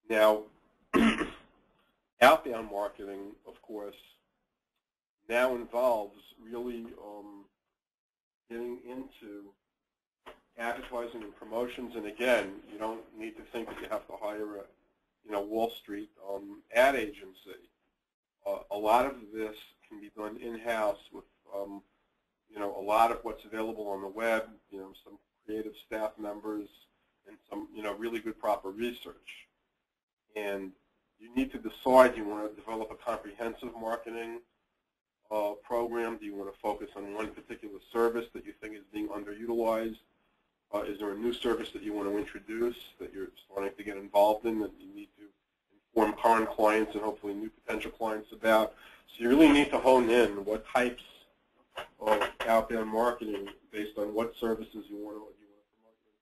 Now, outbound marketing, of course, now involves really getting into advertising and promotions. And again, you don't need to think that you have to hire a Wall Street ad agency. A lot of this can be done in-house with a lot of what's available on the web. Some creative staff members and some really good proper research. And you need to decide, do you want to develop a comprehensive marketing program? Do you want to focus on one particular service that you think is being underutilized? Is there a new service that you want to introduce that you're starting to get involved in that you need to inform current clients and hopefully new potential clients about? So you really need to hone in what types of outbound marketing based on what services you want to promote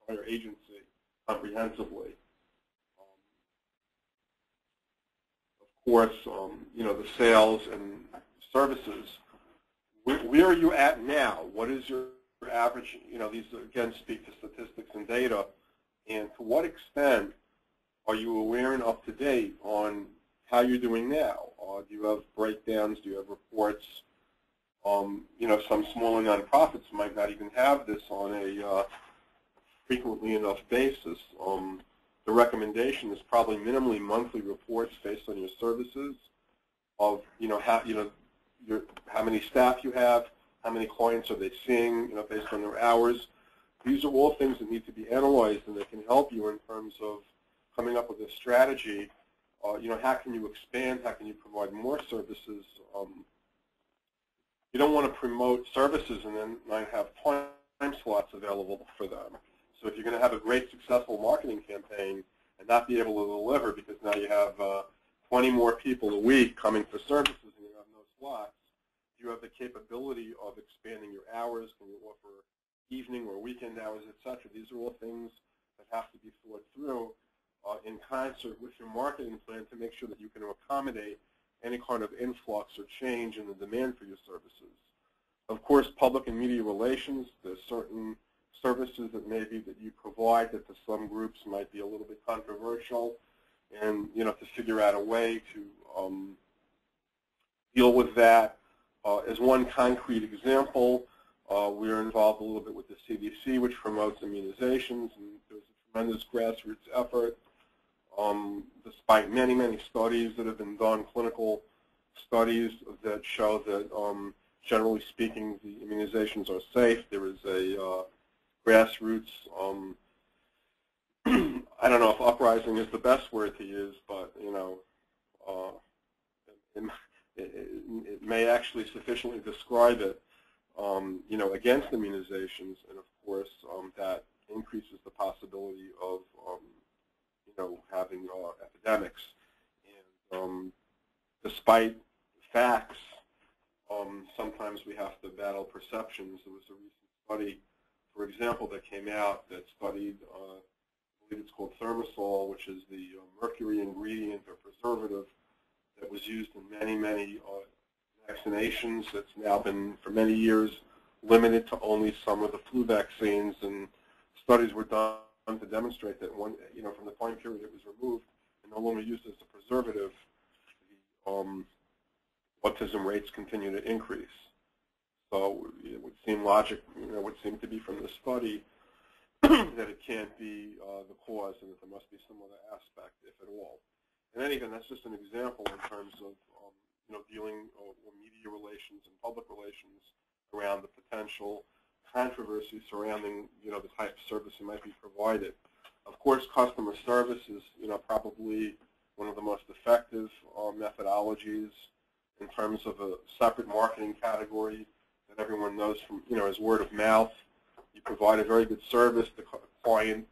your entire agency comprehensively. Of course, the sales and services. Where are you at now? What is your average? These again speak to statistics and data. And to what extent are you aware and up to date on how you're doing now? Do you have breakdowns? Do you have reports? Some smaller nonprofits might not even have this on a frequently enough basis. The recommendation is probably minimally monthly reports based on your services of how many staff you have, how many clients are they seeing, based on their hours. These are all things that need to be analyzed, and they can help you in terms of coming up with a strategy. How can you expand? How can you provide more services? You don't want to promote services and then not have time slots available for them. So if you're going to have a great successful marketing campaign and not be able to deliver because now you have 20 more people a week coming for services and you have no slots, do you have the capability of expanding your hours? Can you offer evening or weekend hours, etc.? These are all things that have to be thought through in concert with your marketing plan to make sure that you can accommodate any kind of influx or change in the demand for your services. Of course, public and media relations, there's certain services that maybe that you provide that to some groups might be a little bit controversial, and to figure out a way to deal with that. As one concrete example, we're involved a little bit with the CDC, which promotes immunizations, and there's a tremendous grassroots effort. Despite many, many studies that have been done, clinical studies that show that, generally speaking, the immunizations are safe. There is a grassroots, I don't know if uprising is the best word to use, but, it may actually sufficiently describe it, against immunizations, and of course, that increases the possibility of, having epidemics. And despite facts, sometimes we have to battle perceptions. There was a recent study, for example, that came out that studied, I believe it's called thermosol, which is the mercury ingredient or preservative that was used in many, many vaccinations. That's now been, for many years, limited to only some of the flu vaccines, and studies were done to demonstrate that from the time period it was removed and no longer used as a preservative, the autism rates continue to increase. So it would seem logic, would seem to be from the study that it can't be the cause, and that there must be some other aspect, if at all. In any event, that's just an example in terms of dealing with media relations and public relations around the potential controversy surrounding the type of service that might be provided. Of course, customer service is probably one of the most effective methodologies in terms of a separate marketing category that everyone knows from as word of mouth. You provide a very good service. The client,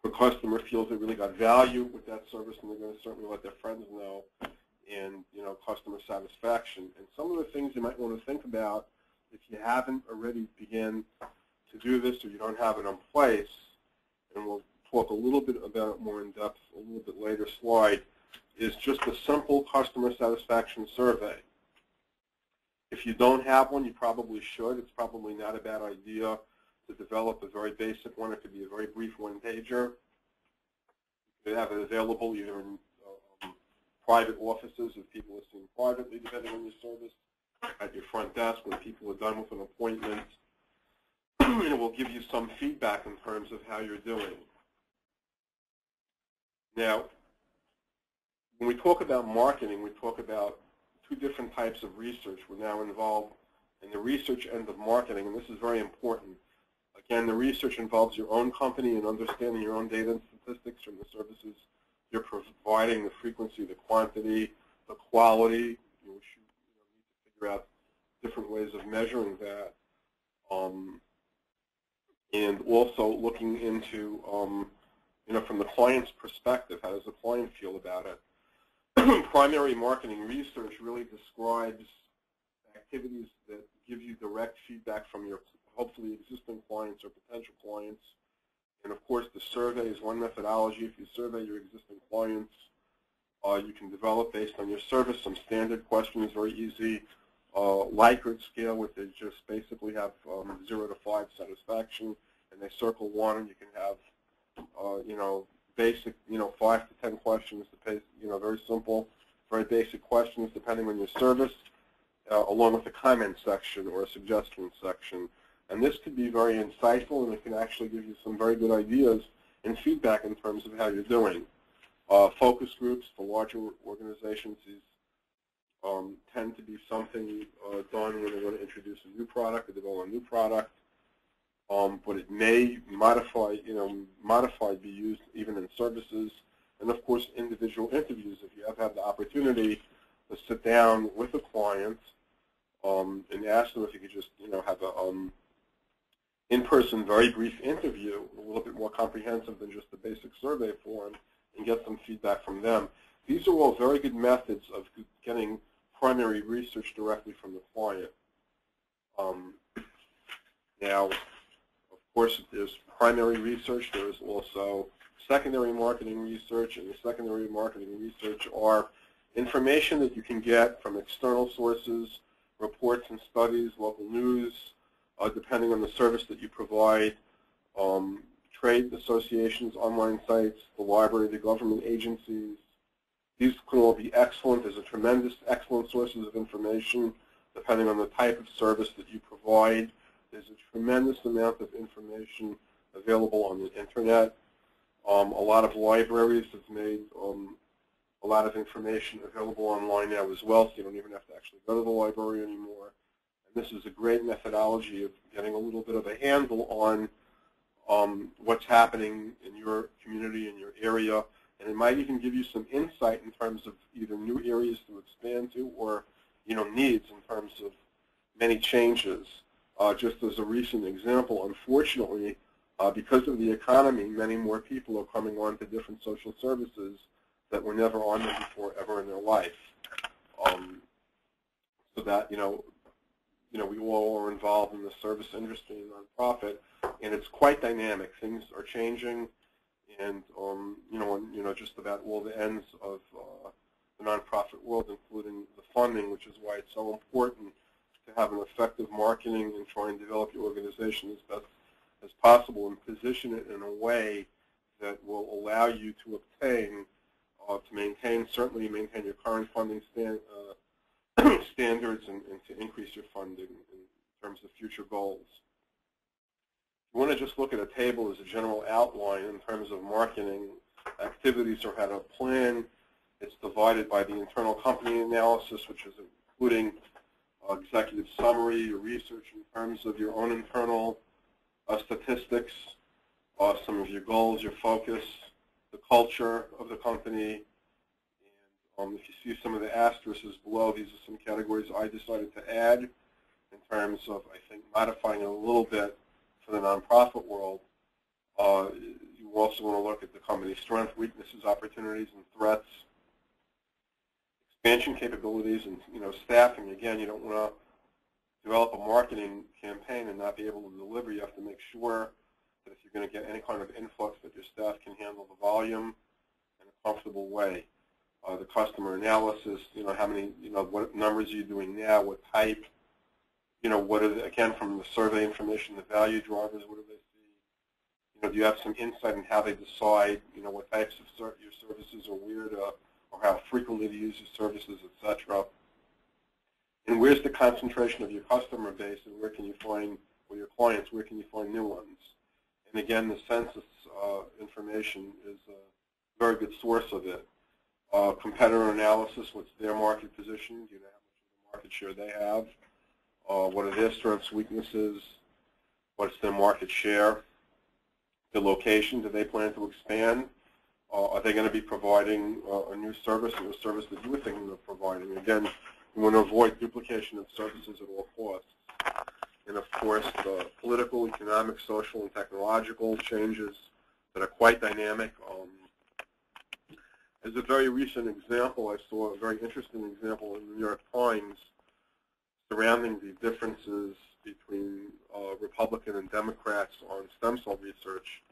the customer feels they really got value with that service, and they're going to certainly let their friends know. And customer satisfaction. And some of the things you might want to think about, if you haven't already begun to do this or you don't have it in place, and we'll talk a little bit about it more in depth a little bit later slide, is just a simple customer satisfaction survey. If you don't have one, you probably should. It's probably not a bad idea to develop a very basic one. It could be a very brief one-pager. You You have it available either in private offices if people are seen privately, depending on your service, at your front desk when people are done with an appointment. And it will give you some feedback in terms of how you're doing. Now, when we talk about marketing, we talk about two different types of research. We're now involved in the research end of marketing, and this is very important. Again, the research involves your own company and understanding your own data and statistics from the services you're providing, the frequency, the quantity, the quality. You need to figure out different ways of measuring that. And also looking into, from the client's perspective, how does the client feel about it? Primary marketing research really describes activities that give you direct feedback from your hopefully existing clients or potential clients. And of course, the survey is one methodology. If you survey your existing clients, you can develop based on your service some standard questions, very easy, Likert scale, where they just basically have 0 to 5 satisfaction, and they circle 1, and you can have, basic, 5 to 10 questions, very simple, very basic questions depending on your service, along with a comment section or a suggestion section. And this could be very insightful, and it can actually give you some very good ideas and feedback in terms of how you're doing. Focus groups for larger organizations tend to be something done when they want to introduce a new product or develop a new product, but it may modified be used even in services. And of course, individual interviews. If you have had the opportunity to sit down with a client and ask them if you could just have a in-person, very brief interview, a little bit more comprehensive than just the basic survey form, and get some feedback from them. These are all very good methods of getting primary research directly from the client. Now, of course, there's primary research. There's also secondary marketing research, and the secondary marketing research are information that you can get from external sources, reports and studies, local news, depending on the service that you provide, trade associations, online sites, the library, the government agencies. These can all be excellent. There's excellent sources of information depending on the type of service that you provide. There's a tremendous amount of information available on the internet. A lot of libraries have made a lot of information available online now as well, so you don't even have to actually go to the library anymore. And this is a great methodology of getting a little bit of a handle on what's happening in your community, in your area, and it might even give you some insight in terms of either new areas to expand to or needs in terms of many changes. Just as a recent example, unfortunately, because of the economy, many more people are coming on to different social services that were never on them before ever in their life. So that, we all are involved in the service industry and nonprofit, and it's quite dynamic. Things are changing, and just about all the ends of the nonprofit world, including the funding, which is why it's so important to have an effective marketing and try and develop your organization as best as possible and position it in a way that will allow you to obtain, certainly maintain your current funding standards and to increase your funding in terms of future goals. You want to just look at a table as a general outline in terms of marketing activities or how to plan. It's divided by the internal company analysis, which is including executive summary, your research in terms of your own internal statistics, some of your goals, your focus, the culture of the company. And if you see some of the asterisks below, these are some categories I decided to add in terms of, I think, modifying it a little bit for the nonprofit world. You also want to look at the company's strengths, weaknesses, opportunities, and threats. Expansion capabilities and staffing. Again, you don't want to develop a marketing campaign and not be able to deliver. You have to make sure that if you're going to get any kind of influx, that your staff can handle the volume in a comfortable way. The customer analysis. How many. What numbers are you doing now? What type? What are again from the survey information? The value drivers. What do they see? do you have some insight in how they decide, what types of your services are weird, or how frequently they use your services, etc. And where's the concentration of your customer base, and where can you find, or your clients, where can you find new ones? And again, the census information is a very good source of it. Competitor analysis, what's their market position? Do you know how much of the market share they have? What are their strengths, weaknesses? What's their market share? The location, do they plan to expand? Are they going to be providing a new service, or a service that you were thinking of providing? Again, we want to avoid duplication of services at all costs. And of course, the political, economic, social, and technological changes that are quite dynamic. As a very recent example, I saw a very interesting example in the New York Times surrounding the differences between Republican and Democrats on stem cell research.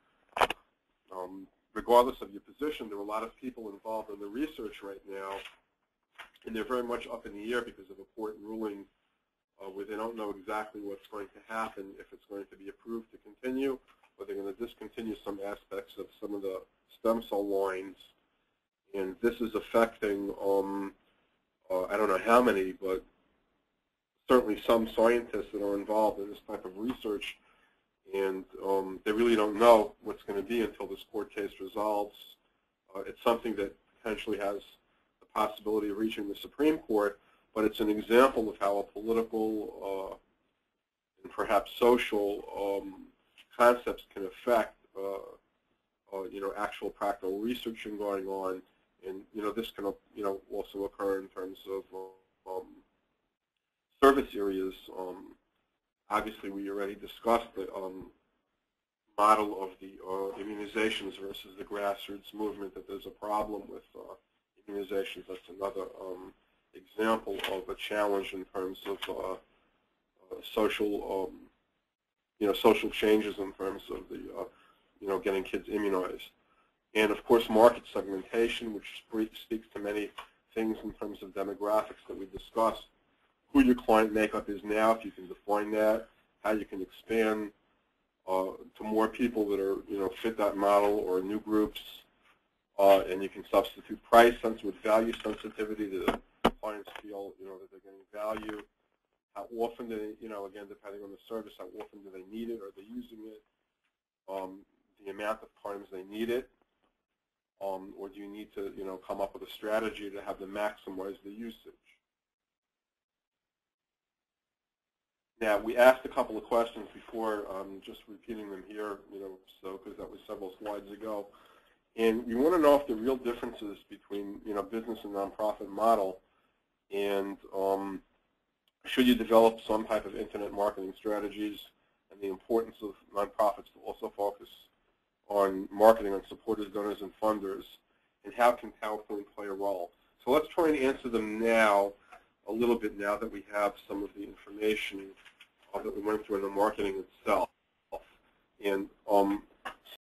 Regardless of your position, there are a lot of people involved in the research right now, and they're very much up in the air because of a court ruling where they don't know exactly what's going to happen, if it's going to be approved to continue, or they're going to discontinue some aspects of some of the stem cell lines. And this is affecting, I don't know how many, but certainly some scientists that are involved in this type of research, and they really don't know what's going to be until this court case resolves. It's something that potentially has the possibility of reaching the Supreme Court, but it's an example of how a political and perhaps social concepts can affect actual practical research going on, and this can also occur in terms of service areas. Obviously, we already discussed the model of the immunizations versus the grassroots movement, that there's a problem with immunizations. That's another example of a challenge in terms of social, social changes in terms of the, getting kids immunized. And of course, market segmentation, which speaks to many things in terms of demographics that we discussed. Who your client makeup is now, if you can define that, how you can expand to more people that are, fit that model, or new groups, and you can substitute price with value sensitivity to the clients feel, that they're getting value. How often do they, again, depending on the service, how often do they need it? Are they using it? The amount of times they need it, or do you need to, come up with a strategy to have them maximize the usage? Now, we asked a couple of questions before, just repeating them here, because that was several slides ago. And we want to know if the real differences between, business and nonprofit model, and should you develop some type of internet marketing strategies, and the importance of nonprofits to also focus on marketing on supporters, donors, and funders, and how can PowerPoint play a role? So let's try and answer them now, a little bit now that we have some of the information that we went through in the marketing itself. And